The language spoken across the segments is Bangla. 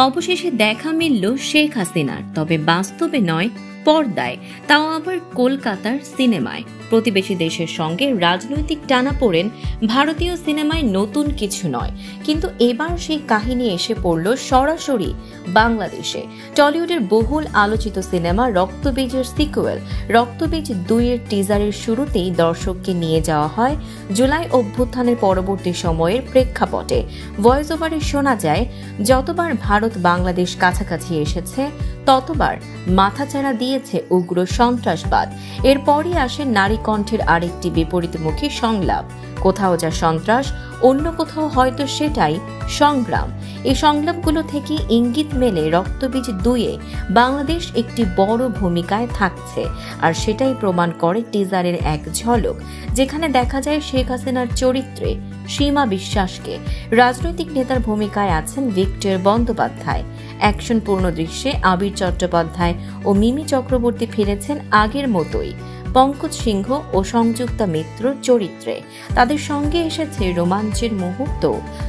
অবশেষে দেখা মিলল শেখ হাসিনার, তবে বাস্তবে নয়, পর্দায়, তাও আবার কলকাতার সিনেমায়। প্রতিবেশী দেশের সঙ্গে রাজনৈতিক টানাপোড়েন ভারতীয় সিনেমায় নতুন কিছু নয়, কিন্তু এবার সেই কাহিনী এসে পড়ল সরাসরি বাংলাদেশে। টলিউডের বহুল আলোচিত সিনেমা রক্তবীজের সিকুয়েল রক্তবীজ 2 এর টিজারের শুরুতেই দর্শককে নিয়ে যাওয়া হয় জুলাই অভ্যুত্থানের পরবর্তী সময়ের প্রেক্ষাপটে। ভয়েস ওভারে শোনা যায়, যতবার ভারত বাংলাদেশ কাছাকাছি এসেছে ততবার মাথাচাড়া দিয়েছে উগ্র সন্ত্রাসবাদ। এরপরই আসে নারী কণ্ঠের আরেকটি বিপরীতমুখী সংলাপ, কোথাও যা সন্ত্রাস, অন্য কোথাও হয়তো সেটাই সংগ্রাম। এই সংলাপগুলো থেকে ইঙ্গিত মেলে রক্তবীজ 2-এ বাংলাদেশ একটি বড় ভূমিকায় থাকছে, আর সেটাই প্রমাণ করে টিজারের এক ঝলক, যেখানে দেখা যায় শেখ হাসিনার চরিত্রে সীমা বিশ্বাসকে। রাজনৈতিক নেতার ভূমিকায় আছেন ভিক্টর বন্দ্যোপাধ্যায়। অ্যাকশনপূর্ণ দৃশ্যে আবির চট্টোপাধ্যায় ও মিমি চক্রবর্তী ফিরেছেন আগের মতোই পঙ্কজ সিংহ ও সংযুক্তা মিত্র চরিত্রে। তাদের সঙ্গে এসেছে রোমাঞ্চের মুহূর্ত।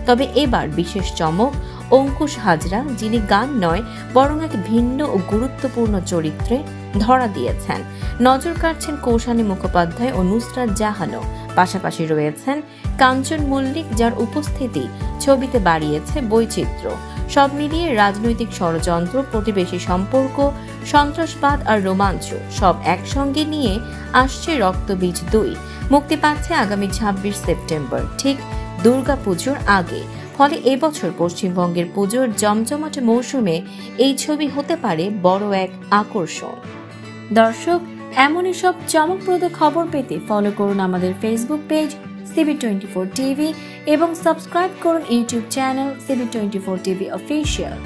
তবে এবার বিশেষ চমক অঙ্কুশ হাজরা, যিনি গান নয় বরং এক ভিন্ন ও গুরুত্বপূর্ণ চরিত্রে ধরা দিয়েছেন। নজর কাটছেন কৌশানী মুখোপাধ্যায় ও নুসরাত জাহানও। পাশাপাশি রয়েছেন কাঞ্চন মল্লিক, যার উপস্থিতি ছবিতে বাড়িয়েছে বৈচিত্র্য। সব মিলিয়ে রাজনৈতিক ষড়যন্ত্র, প্রতিবেশী সম্পর্ক, সন্ত্রাসবাদ আর রোমাঞ্চ সব একসঙ্গে নিয়ে আসছে রক্তবীজ 2। মুক্তি পাচ্ছে আগামী 26 সেপ্টেম্বর, ঠিক দুর্গাপুজোর আগে। ফলে এবছর পশ্চিমবঙ্গের পুজোর জমজমাট মৌসুমে এই ছবি হতে পারে বড় এক আকর্ষণ। দর্শক, এমনই সব চমকপ্রদ খবর পেতে ফলো করুন আমাদের ফেসবুক পেজ CB24 TV এবং সাবস্ক্রাইব করুন YouTube channel CB24 TV official.